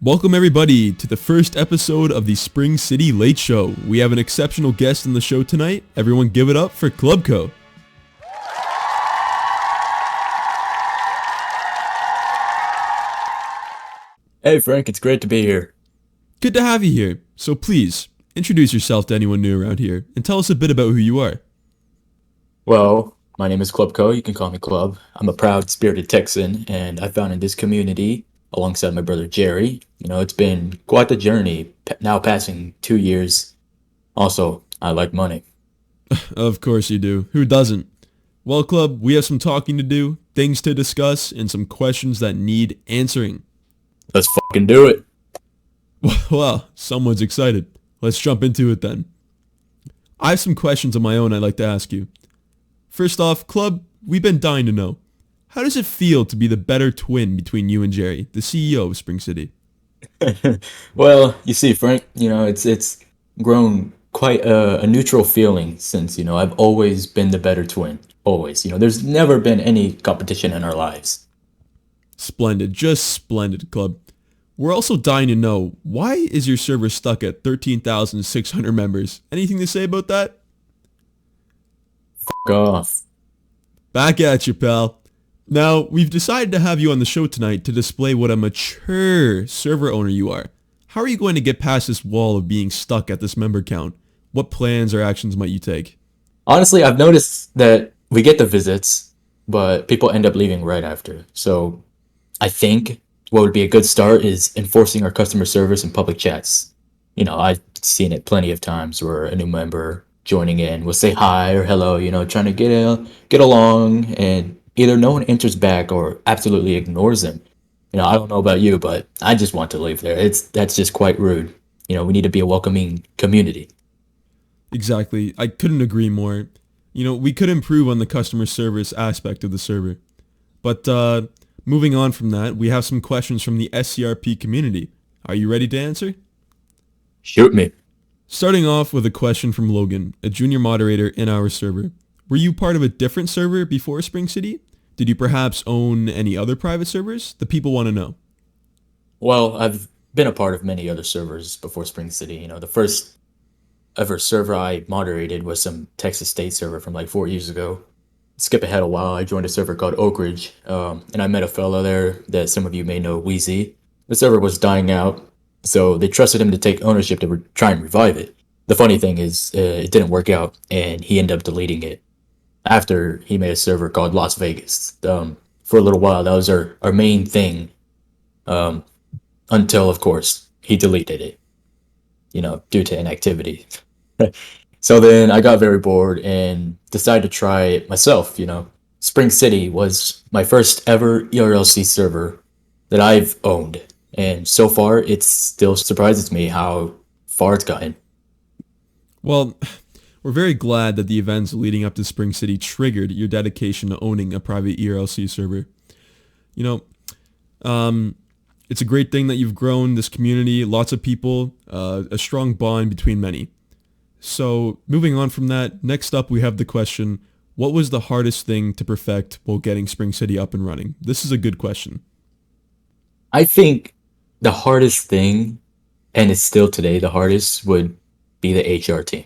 Welcome everybody to the first episode of the Spring City Late Show. We have an exceptional guest in the show tonight. Everyone give it up for Clubco. Hey Frank, it's great to be here. Good to have you here. So please, introduce yourself to anyone new around here and tell us a bit about who you are. Well, my name is Clubco. You can call me Club. I'm a proud, spirited Texan, and I founded this community alongside my brother Jerry. It's been quite the journey, now passing 2 years. Also, I like money. Of course you do. Who doesn't? Well, Club, we have some talking to do, things to discuss, and some questions that need answering. Let's fucking do it. Well, someone's excited. Let's jump into it then. I have some questions of my own I'd like to ask you. First off, Club, we've been dying to know. How does it feel to be the better twin between you and Jerry, the CEO of Spring City? Well, you see, Frank, it's grown quite a neutral feeling since, I've always been the better twin. Always. There's never been any competition in our lives. Splendid, just splendid, Club. We're also dying to know, why is your server stuck at 13,600 members? Anything to say about that? Fuck off. Back at you, pal. Now, we've decided to have you on the show tonight to display what a mature server owner you are. How are you going to get past this wall of being stuck at this member count? What plans or actions might you take? Honestly, I've noticed that we get the visits, but people end up leaving right after. So I think what would be a good start is enforcing our customer service in public chats. I've seen it plenty of times where a new member joining in will say hi or hello, trying to get along, and either no one answers back or absolutely ignores them. I don't know about you, but I just want to leave there. That's just quite rude. We need to be a welcoming community. Exactly. I couldn't agree more. We could improve on the customer service aspect of the server. But moving on from that, we have some questions from the SCRP community. Are you ready to answer? Shoot me. Starting off with a question from Logan, a junior moderator in our server. Were you part of a different server before Spring City? Did you perhaps own any other private servers? The people want to know. Well, I've been a part of many other servers before Spring City. The first ever server I moderated was some Texas State server from like 4 years ago. Skip ahead a while, I joined a server called Oak Ridge, and I met a fellow there that some of you may know, Wheezy. The server was dying out, so they trusted him to take ownership to try and revive it. The funny thing is, it didn't work out, and he ended up deleting it after he made a server called Las Vegas. For a little while, that was our main thing, until, of course, he deleted it, due to inactivity. So then I got very bored and decided to try it myself. Spring City was my first ever ERLC server that I've owned. And so far, it still surprises me how far it's gotten. Well, we're very glad that the events leading up to Spring City triggered your dedication to owning a private ERLC server. It's a great thing that you've grown this community, lots of people, a strong bond between many. So moving on from that, next up we have the question, what was the hardest thing to perfect while getting Spring City up and running? This is a good question. I think the hardest thing, and it's still today the hardest, would be the HR team.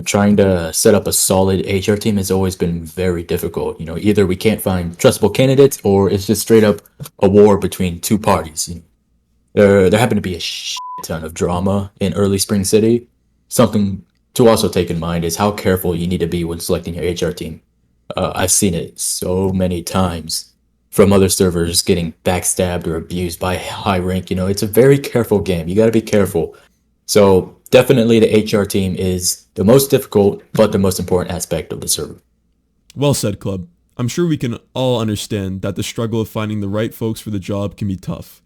Trying to set up a solid HR team has always been very difficult. Either we can't find trustable candidates or it's just straight up a war between two parties. There happened to be a shit ton of drama in early Spring City. Something to also take in mind is how careful you need to be when selecting your HR team. I've seen it so many times from other servers getting backstabbed or abused by high rank. It's a very careful game. You got to be careful. So definitely the HR team is the most difficult, but the most important aspect of the server. Well said, Club. I'm sure we can all understand that the struggle of finding the right folks for the job can be tough.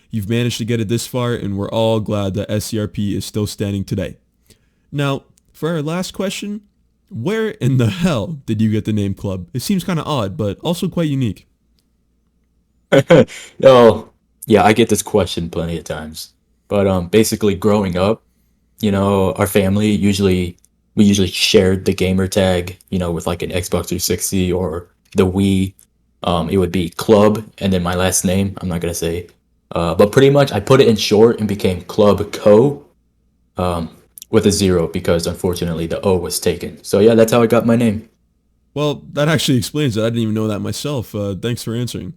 You've managed to get it this far, and we're all glad that SCRP is still standing today. Now, for our last question, where in the hell did you get the name Club? It seems kind of odd, but also quite unique. Oh, yeah, I get this question plenty of times. But basically growing up, our family we usually shared the gamer tag, with like an Xbox 360 or the Wii. It would be Club and then my last name. I'm not gonna say But pretty much I put it in short and became Club Co. With a zero because unfortunately the O was taken. So yeah, that's how I got my name. Well, that actually explains it. I didn't even know that myself. Thanks for answering.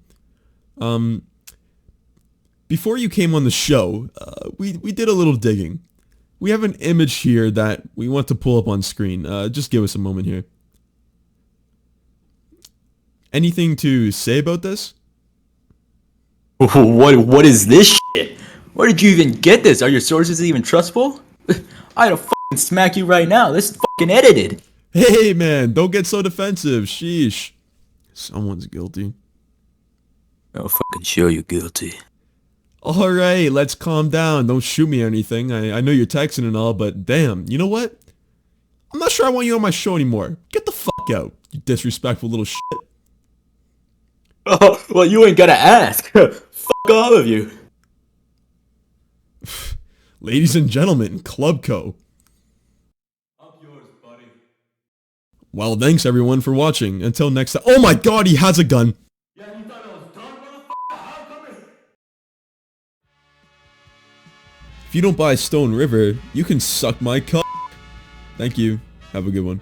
Um, Before you came on the show, we did a little digging. We have an image here that we want to pull up on screen. Just give us a moment here. Anything to say about this? What is this shit? Where did you even get this? Are your sources even trustful? I'd fucking smack you right now. This is fucking edited. Hey man, don't get so defensive. Sheesh. Someone's guilty. I'll fucking show you guilty. Alright, let's calm down. Don't shoot me or anything. I know you're texting and all, but damn, you know what? I'm not sure I want you on my show anymore. Get the fuck out, you disrespectful little shit. Oh, well, you ain't gotta ask. Fuck all of you. Ladies and gentlemen, Club Co. Up yours, buddy. Well, thanks everyone for watching. Until next time. Oh my god, he has a gun. Yeah, you thought I was done, motherfucker? How come it? If you don't buy Stone River, you can suck my cock. Thank you. Have a good one.